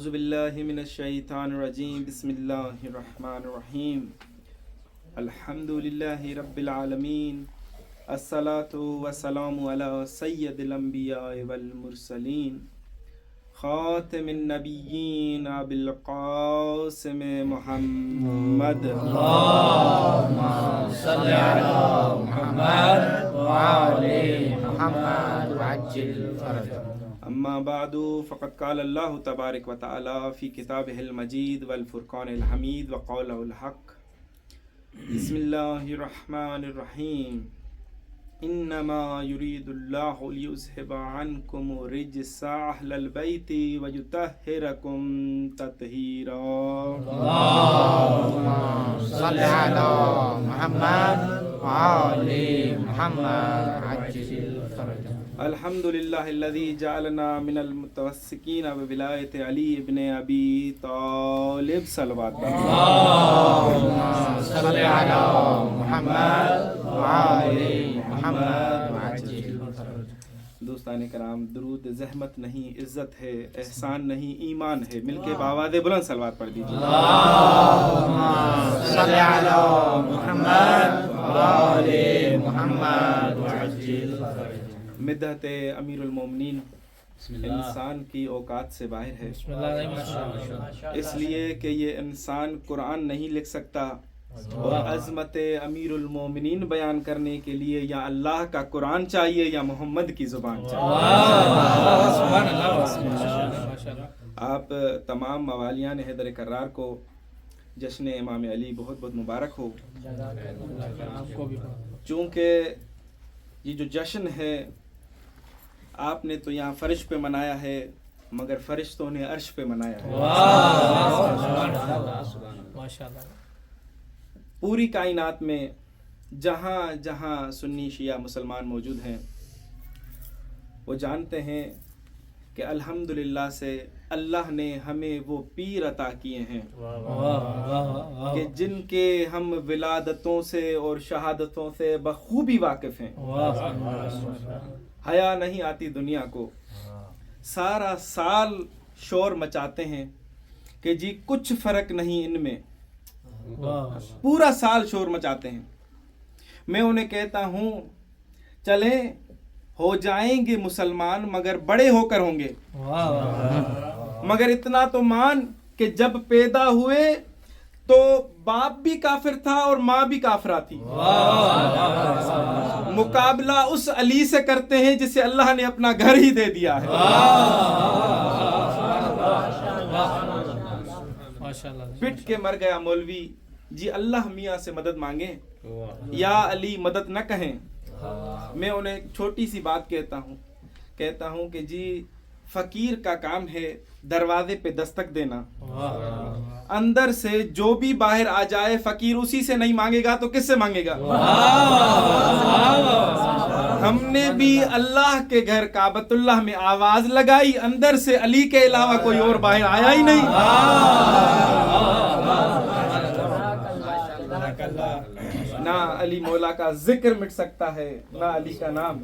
اعوذ باللہ من الشیطان الرجیم بسم اللہ الرحمن الرحیم الحمد للہ رب العالمین الصلاۃ والسلام علی سید الانبیاء والمرسلین خاتم النبیین ابی القاسم محمد اللہم صل علی محمد وعلی محمد وعجل فرجہ. اما بعد فقد قال اللہ تبارک و تعالی فی کتابہ المجید والفرقان الحمید وقولہ الحق. بسم اللہ الرحمن الرحیم. انما یرید اللہ لیذھب عنکم الرجس اہل البیت ویطہرکم تطہیرا. اللہم صل علی محمد وعلی محمد وعجل فرجہ. الحمدللہ الذی جعلنا من المتوسکین بولایت علی ابن ابی طالب صلوات. اللہم صل علی محمد وعلی محمد وعجل فرجہ. دوستان کرام، درود زحمت نہیں، عزت ہے، احسان نہیں، ایمان ہے. مل کے بآواز بلند صلوات پڑھ دیجیے. اللہم صل علی محمد وعلی محمد وعجل فرجہ. مدحت امیر المومنین انسان کی اوقات سے باہر ہے، اس لیے کہ یہ انسان قرآن نہیں لکھ سکتا اور عظمت امیر المومنین بیان کرنے کے لیے یا اللہ کا قرآن چاہیے یا محمد کی زبان چاہیے. آپ تمام موالیان حیدر کرار کو جشن امام علی بہت بہت مبارک ہو. چونکہ یہ جو جشن ہے آپ نے تو یہاں فرش پہ منایا ہے، مگر فرشتوں نے عرش پہ منایا ہے. پوری کائنات میں جہاں جہاں سنی شیعہ مسلمان موجود ہیں وہ جانتے ہیں کہ الحمدللہ سے اللہ نے ہمیں وہ پیر عطا کیے ہیں کہ جن کے ہم ولادتوں سے اور شہادتوں سے بخوبی واقف ہیں. حیا نہیں آتی دنیا کو، سارا سال شور مچاتے ہیں کہ جی کچھ فرق نہیں ان میں، پورا سال شور مچاتے ہیں. میں انہیں کہتا ہوں چلیں ہو جائیں گے مسلمان مگر بڑے ہو کر ہوں گے. مگر اتنا تو مان کہ جب پیدا ہوئے تو باپ بھی کافر تھا اور ماں بھی کافرہ تھی. مقابلہ اس علی سے کرتے ہیں جسے اللہ نے اپنا گھر ہی دے دیا ہے. پٹ کے مر گیا مولوی جی اللہ میاں سے مدد مانگیں، یا علی مدد نہ کہیں. میں انہیں ایک چھوٹی سی بات کہتا ہوں کہ جی فقیر کا کام ہے دروازے پہ دستک دینا. اندر سے جو بھی باہر آ جائے فقیر اسی سے نہیں مانگے گا تو کس سے مانگے گا؟ ہم نے بھی اللہ کے گھر کعبۃ اللہ میں آواز لگائی، اندر سے علی کے علاوہ کوئی اور باہر آیا ہی نہیں. نہ علی مولا کا ذکر مٹ سکتا ہے نہ علی کا نام.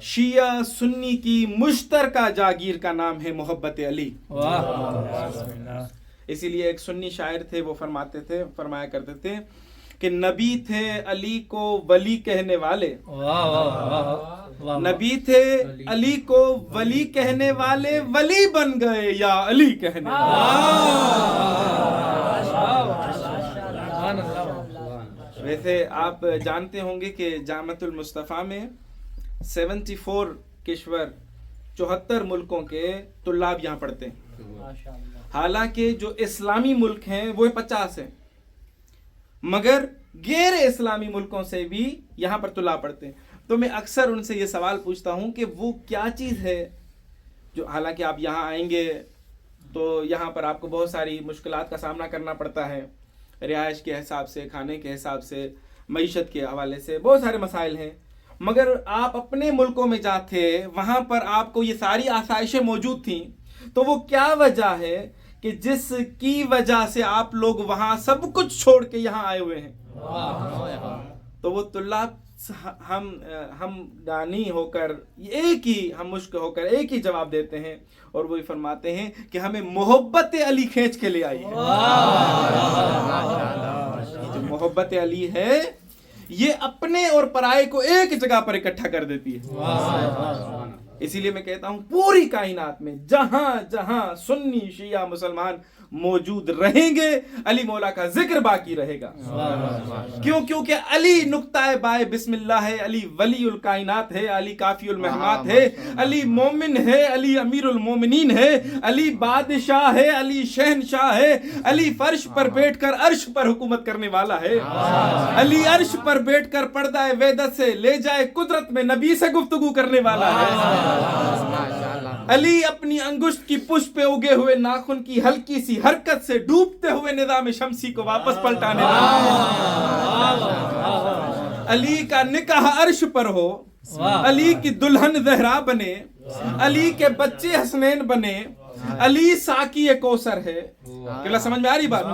شیعہ سنی کی مشترکہ جاگیر کا نام ہے محبت علی. اسی لیے ایک سنی شاعر تھے، وہ فرمایا کرتے تھے کہ نبی تھے علی کو ولی کہنے والے، نبی تھے علی کو ولی کہنے والے، ولی بن گئے یا علی کہنے والے. ویسے آپ جانتے ہوں گے کہ جامعۃ المصطفیٰ میں 74 کشور 74 ملکوں کے طلاب یہاں پڑھتے ہیں. حالانکہ جو اسلامی ملک ہیں وہ 50 ہیں، مگر غیر اسلامی ملکوں سے بھی یہاں پر طلاب پڑھتے ہیں. تو میں اکثر ان سے یہ سوال پوچھتا ہوں کہ وہ کیا چیز ہے جو، حالانکہ آپ یہاں آئیں گے تو یہاں پر آپ کو بہت ساری مشکلات کا سامنا کرنا پڑتا ہے، رہائش کے حساب سے، کھانے کے حساب سے، معیشت کے حوالے سے بہت سارے مسائل ہیں. مگر آپ اپنے ملکوں میں جاتے وہاں پر آپ کو یہ ساری آسائشیں موجود تھیں، تو وہ کیا وجہ ہے کہ جس کی وجہ سے آپ لوگ وہاں سب کچھ چھوڑ کے یہاں آئے ہوئے ہیں؟ تو وہ طلاب ہم دانی ہو کر ایک ہی ہم مشک ہو کر ایک ہی جواب دیتے ہیں اور وہی فرماتے ہیں کہ ہمیں محبت علی کھینچ کے لے آئی ہے. جو محبت علی ہے یہ اپنے اور پرائے کو ایک جگہ پر اکٹھا کر دیتی ہے. اسی لیے میں کہتا ہوں پوری کائنات میں جہاں جہاں سنی شیعہ مسلمان موجود رہیں گے علی مولا کا ذکر باقی رہے گا. کیونکہ علی نقطہ بائے بسم اللہ ہے, علی ولی الکائنات ہے, علی کافی المحمات ہے, علی مومن ہے, علی امیر المومنین ہے, علی بادشاہ ہے, علی شہنشاہ ہے, علی فرش پر بیٹھ کر عرش پر حکومت کرنے والا ہے, علی عرش پر بیٹھ کر پردہ وحدت سے لے جائے قدرت میں نبی سے گفتگو کرنے والا ہے, علی اپنی انگشت کی پشت پہ اگے ہوئے ناخن کی ہلکی سی حرکت سے ڈوبتے ہوئے نظام شمسی کو واپس پلٹانے والا, علی کا نکاح عرش پر ہو, علی کی دلہن زہرا بنے, علی کے بچے حسنین بنے, علی ساقی کوثر ہے. کیا سمجھ میں آ رہی بات؟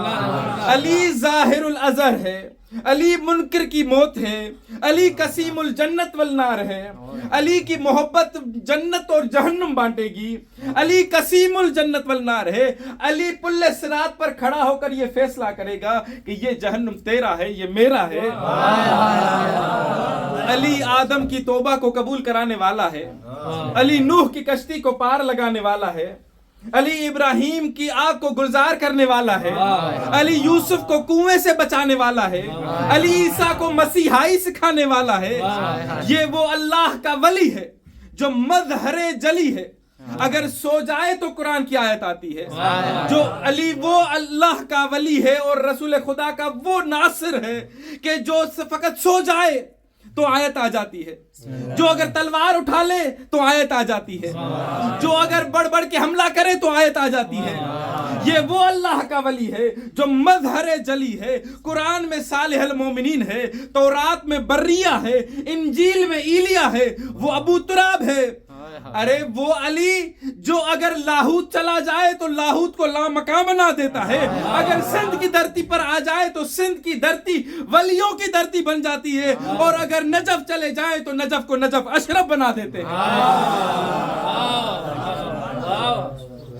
علی ظاہر الازہر ہے, علی منکر کی موت ہے, علی قسیم الجنت والنار ہے, علی کی محبت جنت اور جہنم بانٹے گی, علی قسیم الجنت والنار ہے, علی پل صراط پر کھڑا ہو کر یہ فیصلہ کرے گا کہ یہ جہنم تیرا ہے یہ میرا ہے. علی آدم کی توبہ کو قبول کرانے والا ہے, علی نوح کی کشتی کو پار لگانے والا ہے, علی ابراہیم کی آگ کو گلزار کرنے والا ہے, علی یوسف کو کنویں سے بچانے والا ہے, علی عیسیٰ کو مسیحائی سکھانے والا ہے. یہ وہ اللہ کا ولی ہے جو مظہر جلی ہے, اگر سو جائے تو قرآن کی آیت آتی ہے. جو علی وہ اللہ کا ولی ہے اور رسول خدا کا وہ ناصر ہے کہ جو فقط سو جائے تو آیت آ جاتی ہے, جو اگر تلوار اٹھا لے تو آیت آ جاتی ہے, جو اگر بڑھ بڑھ کے حملہ کرے تو آیت آ جاتی ہے. یہ وہ اللہ کا ولی ہے جو مظہر جلی ہے. قرآن میں صالح المومنین ہے, تورات میں بریہ ہے, انجیل میں ایلیا ہے, وہ ابو تراب ہے. ارے وہ علی جو اگر لاہوت چلا جائے تو لاہوت کو لامکاں بنا دیتا ہے, اگر سندھ کی دھرتی پر آ جائے تو سندھ کی دھرتی ولیوں کی دھرتی بن جاتی ہے, اور اگر نجف چلے جائیں تو نجف کو نجف اشرف بنا دیتے ہیں.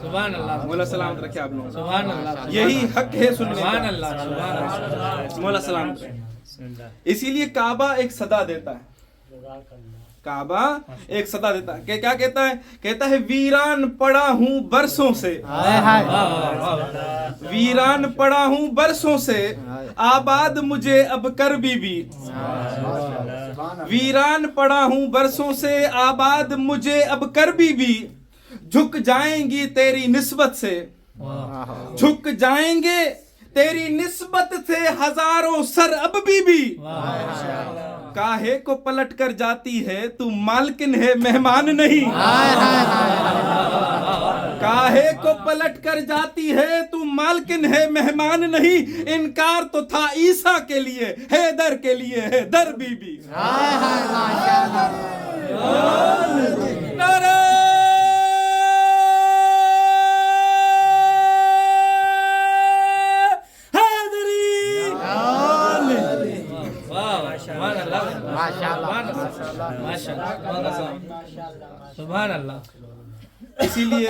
سبحان اللہ, مولا سلامت رکھے آپ لوگ. سبحان اللہ, یہی حق ہے سننے سبحان کا. اللہ, سبحان اللہ. مولا سلامت رکھے. اسی لیے کعبہ ایک صدا دیتا ہے, کعبہ ایک صدا دیتا ہے کہ کیا کہتا ہے؟ کہتا ہے ویران پڑا ہوں برسوں سے, ویران پڑا ہوں برسوں سے, آباد مجھے اب کر بی بی. ویران پڑا ہوں برسوں سے, آباد مجھے اب کر بی بی. جھک جائیں گی تیری نسبت سے, جھک جائیں گے تیری نسبت سے ہزاروں سر اب بی بی. کاہے کو پلٹ کر جاتی ہے تو مالکن ہے مہمان نہیں. کاہے کو پلٹ کر جاتی ہے تو مالکن ہے مہمان نہیں. انکار تو تھا عیسیٰ کے لیے, حیدر کے لیے ہے در بی بی. سبحان اللہ. اسی لیے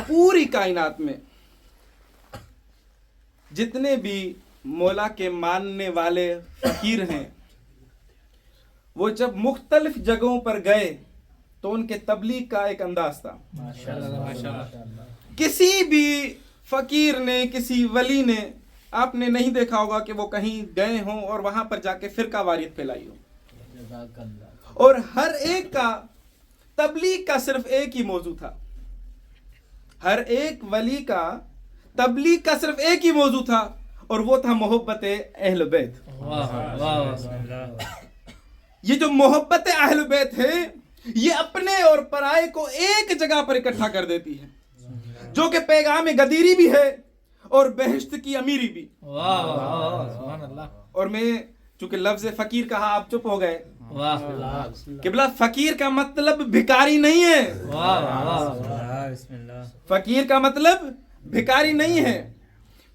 پوری کائنات میں جتنے بھی مولا کے ماننے والے فقیر ہیں, وہ جب مختلف جگہوں پر گئے تو ان کے تبلیغ کا ایک انداز تھا. کسی بھی فقیر نے, کسی ولی نے, آپ نے نہیں دیکھا ہوگا کہ وہ کہیں گئے ہوں اور وہاں پر جا کے فرقہ واریت پھیلائی ہو. اور ہر ایک کا تبلیغ کا صرف ایک ہی موضوع تھا. ہر ایک ولی کا تبلیغ کا صرف ایک ہی موضوع تھا, اور وہ تھا محبت اہل بیت. یہ جو محبت اہل بیت ہے یہ اپنے اور پرائے کو ایک جگہ پر اکٹھا کر دیتی ہے, جو کہ پیغام گدیری بھی ہے اور بہشت کی امیری بھی. اور میں چونکہ لفظ فقیر کہا آپ چپ ہو گئے. قبلہ فقیر کا مطلب بھکاری نہیں ہے. فقیر کا مطلب بھکاری نہیں ہے.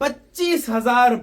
25,000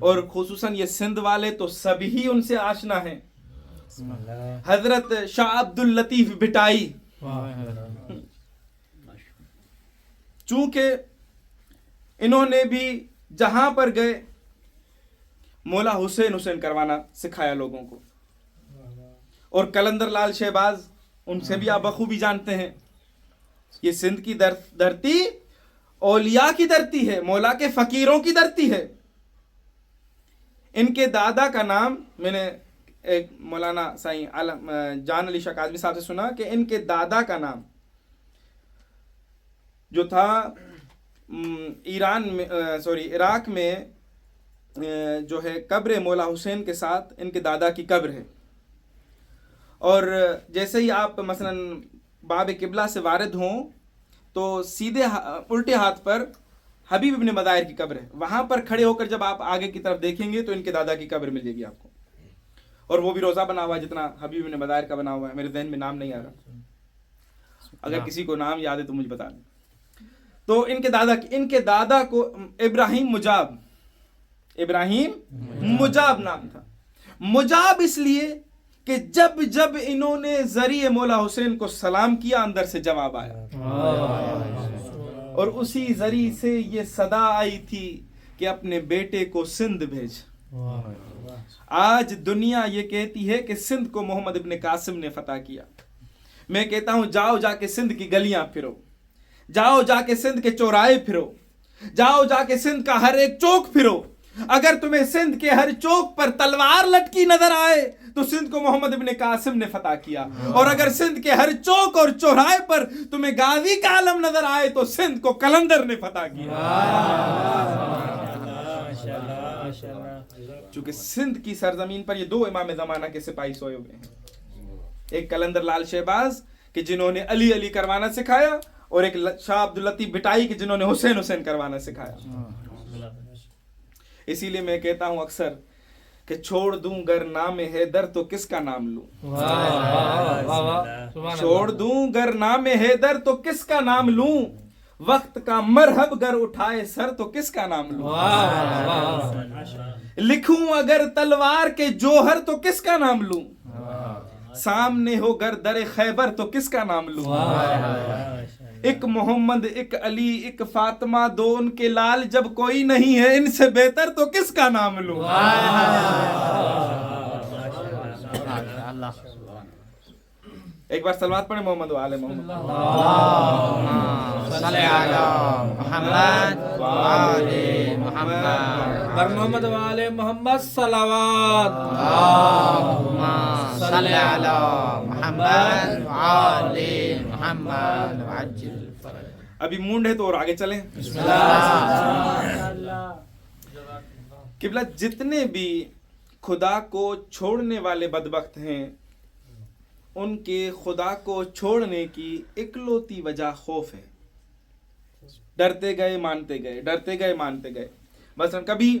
اور خصوصاً یہ سندھ والے تو سبھی ان سے آشنا ہیں. حضرت شاہ عبد اللطیف بٹائی، چونکہ انہوں نے بھی جہاں پر گئے مولا حسین کروانا سکھایا لوگوں کو. اور قلندر لال شہباز، ان سے بھی آپ بخوبی جانتے ہیں، یہ سندھ کی دھرتی اولیاء کی دھرتی ہے، مولا کے فقیروں کی دھرتی ہے. ان کے دادا کا نام میں نے ایک مولانا سائیں جان علی شاہ کاظمی صاحب سے سنا کہ ان کے دادا کا نام جو تھا عراق میں جو ہے قبر مولا حسین کے ساتھ ان کے دادا کی قبر ہے. اور جیسے ہی آپ مثلا باب قبلہ سے وارد ہوں تو سیدھے الٹے ہاتھ پر حبیب ابن مظاہر کی قبر ہے. وہاں پر کھڑے ہو کر جب آپ آگے کی طرف دیکھیں گے تو ان کے دادا کی قبر ملے گی آپ کو. اور وہ بھی روزہ بنا ہوا ہے جتنا حبیب ابن مظاہر کا بنا ہوا ہے. میرے ذہن میں نام نہیں آ رہا، اگر کسی کو نام یاد ہے تو مجھے بتا دیں. تو ان کے دادا کو ابراہیم مجاب نام تھا. مجاب اس لیے کہ جب انہوں نے ذریعے مولا حسین کو سلام کیا اندر سے جواب آیا، اور اسی ذریعے سے یہ صدا آئی تھی کہ اپنے بیٹے کو سندھ بھیج. آج دنیا یہ کہتی ہے کہ سندھ کو محمد ابن قاسم نے فتح کیا. میں کہتا ہوں جاؤ جا کے سندھ کی گلیاں پھرو، جاؤ جا کے سندھ کے چوراہے پھرو، جاؤ جا کے سندھ کا ہر ایک چوک پھرو. اگر تمہیں سندھ کے ہر چوک پر تلوار لٹکی نظر آئے تو سندھ کو محمد ابن قاسم نے فتح کیا. اور اگر سندھ کے ہر چوک اور چوراہے پر تمہیں غازی کا علم نظر آئے تو سندھ کو قلندر نے فتح کیا. چونکہ سندھ کی سرزمین پر یہ دو امام زمانہ کے سپاہی سوئے ہوئے ہیں، ایک قلندر لال شہباز کہ جنہوں نے علی کروانا سکھایا، اور ایک شاہ عبد اللطیف بٹائی کہ جنہوں نے حسین کروانا سکھایا. اسی لیے میں کہتا ہوں اکثر کہ چھوڑ دوں گر نام حیدر تو کس کا نام لوں، چھوڑ دوں گر نام حیدر تو کس کا نام لوں، وقت کا مرحب گر اٹھائے سر تو کس کا نام لوں، لکھوں اگر تلوار کے جوہر تو کس کا نام لوں، سامنے ہو گر در خیبر تو کس کا نام لوں. ایک محمد، ایک علی، ایک فاطمہ، دو ان کے لال جب کوئی نہیں ہے ان سے بہتر تو کس کا نام لوں. ایک بار صلوات پڑھیں محمد و آل محمد. صلی علی محمد و آل محمد. بر محمد و آل محمد صلوات. صلی علی محمد و آل محمد وعجل الفرج. ابھی مونڈ ہے تو اور آگے چلیں. بسم اللہ. قبلہ جتنے بھی خدا کو چھوڑنے والے بدبخت ہیں ان کے خدا کو چھوڑنے کی اکلوتی وجہ خوف ہے. ڈرتے گئے مانتے گئے، ڈرتے گئے مانتے گئے. مثلا کبھی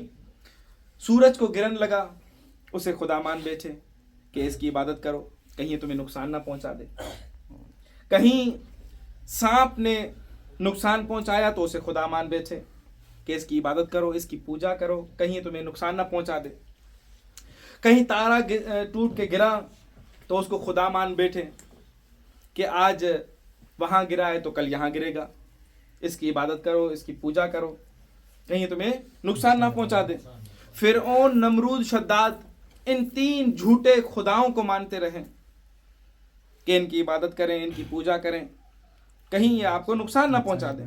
سورج کو گرن لگا، اسے خدا مان بیٹھے کہ اس کی عبادت کرو کہیں تمہیں نقصان نہ پہنچا دے. کہیں سانپ نے نقصان پہنچایا تو اسے خدا مان بیٹھے کہ اس کی عبادت کرو، اس کی پوجا کرو کہیں تمہیں نقصان نہ پہنچا دے. کہیں تارا ٹوٹ کے گرا تو اس کو خدا مان بیٹھے کہ آج وہاں گرا ہے تو کل یہاں گرے گا، اس کی عبادت کرو، اس کی پوجا کرو کہیں تمہیں نقصان نہ پہنچا دے. فرعون، نمرود، شداد ان تین جھوٹے خداؤں کو مانتے رہیں کہ ان کی عبادت کریں، ان کی پوجا کریں کہیں یہ آپ کو نقصان نہ پہنچا دیں.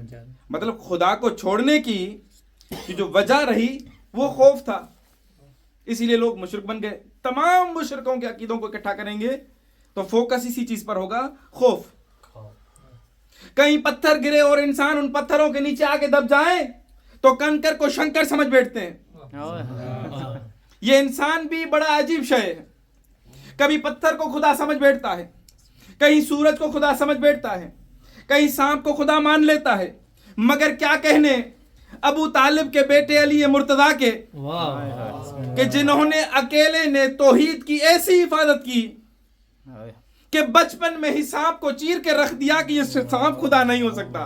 مطلب خدا کو چھوڑنے کی جو وجہ رہی وہ خوف تھا، اسی لیے لوگ مشرک بن گئے. تمام مشرکوں کے عقیدوں کو اکٹھا کریں گے تو فوکس اسی چیز پر ہوگا، خوف. کہیں پتھر گرے اور انسان ان پتھروں کے نیچے آ کے دب جائیں تو کنکر کو شنکر سمجھ بیٹھتے ہیں. یہ انسان بھی بڑا عجیب شے ہے، کبھی پتھر کو خدا سمجھ بیٹھتا ہے، کہیں سورج کو خدا سمجھ بیٹھتا ہے، کہیں سانپ کو خدا مان لیتا ہے. مگر کیا کہنے ابو طالب کے بیٹے علی مرتضیٰ کے کہ جنہوں نے اکیلے نے توحید کی ایسی حفاظت کی کہ بچپن میں ہی سانپ کو چیر کے رکھ دیا کہ یہ سانپ خدا نہیں ہو سکتا.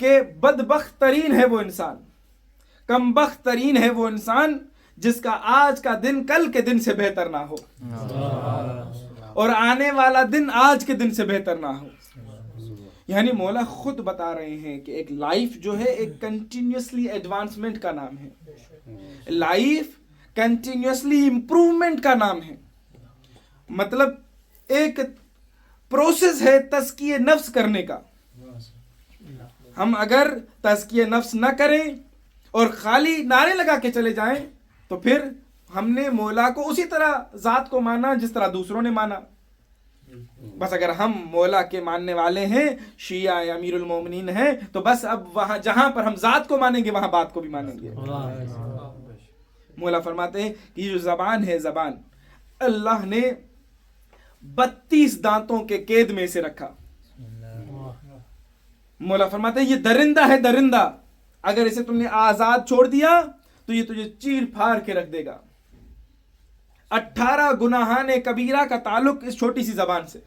کہ بدبخت ترین ہے وہ انسان، کم بخت ترین ہے وہ انسان جس کا آج کا دن کل کے دن سے بہتر نہ ہو، اور آنے والا دن آج کے دن سے بہتر نہ ہو۔ یعنی مولا خود بتا رہے ہیں کہ ایک لائف جو ہے ایک کنٹینیوسلی ایڈوانسمنٹ کا نام ہے، لائف کنٹینیوسلی امپروومنٹ کا نام ہے، مطلب ایک پروسیس ہے تزکیہ نفس کرنے کا۔ ہم اگر تزکیہ نفس نہ کریں اور خالی نعرے لگا کے چلے جائیں تو پھر ہم نے مولا کو اسی طرح ذات کو مانا جس طرح دوسروں نے مانا۔ بس اگر ہم مولا کے ماننے والے ہیں، شیعہ یا امیر المومنین ہیں، تو بس اب وہاں جہاں پر ہم ذات کو مانیں گے وہاں بات کو بھی مانیں گے۔ مولا فرماتے ہیں کہ یہ جو زبان ہے، زبان اللہ نے 32 دانتوں کے قید میں سے رکھا۔ مولا فرماتے ہیں یہ درندہ ہے، درندہ، اگر اسے تم نے آزاد چھوڑ دیا تو یہ تجھے چیر پھاڑ کے رکھ دے گا۔ 18 گناہان کبیرہ کا تعلق اس چھوٹی سی زبان سے،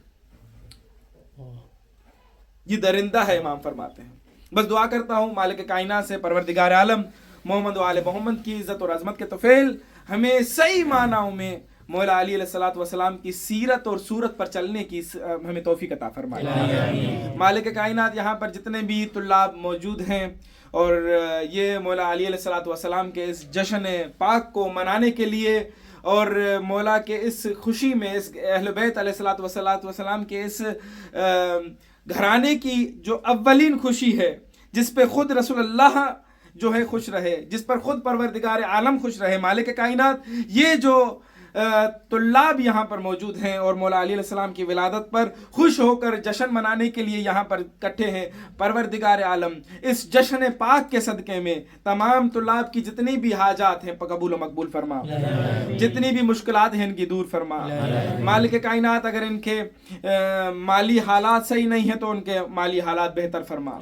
یہ درندہ ہے امام فرماتے ہیں۔ بس دعا کرتا ہوں مالک کائنات سے، پروردگار عالم محمد و آل محمد کی عزت اور عظمت کے طفیل ہمیں صحیح معنوں میں مولا علی علیہ الصلوۃ والسلام کی سیرت اور صورت پر چلنے کی ہمیں توفیق عطا فرمائے۔ مالک کائنات یہاں پر جتنے بھی طلاب موجود ہیں اور یہ مولا علی علیہ الصلوۃ والسلام کے اس جشن پاک کو منانے کے لیے اور مولا کے اس خوشی میں، اس اہل بیت علیہ الصلوۃ والسلام کے اس گھرانے کی جو اولین خوشی ہے، جس پہ خود رسول اللہ جو ہے خوش رہے، جس پر خود پروردگار عالم خوش رہے، مالک کائنات یہ جو طلاب یہاں پر موجود ہیں اور مولا علی علیہ السلام کی ولادت پر خوش ہو کر جشن منانے کے لیے یہاں پر اکٹھے ہیں، پروردگار عالم اس جشن پاک کے صدقے میں تمام طلاب کی جتنی بھی حاجات ہیں قبول و مقبول فرما، جتنی بھی مشکلات ہیں ان کی دور فرما۔ مالک کائنات اگر ان کے مالی حالات صحیح نہیں ہیں تو ان کے مالی حالات بہتر فرما،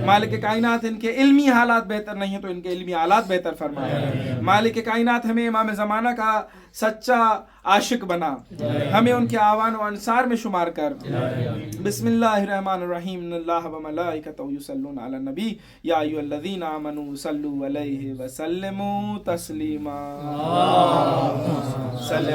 مالک کائنات ان کے علمی حالات بہتر نہیں ہیں تو ان کے علمی حالات بہتر فرما، مالک کائنات ہمیں امام زمانہ کا سچا عاشق بنا، ہمیں ان کے آوان و انصار میں شمار کر۔ بسم اللہ الرحمن الرحیم، ان اللہ و ملائکتہ یصلون علی النبی یا ایھا الذین آمنوا صلوا علیہ وسلموا تسلیما۔ صلی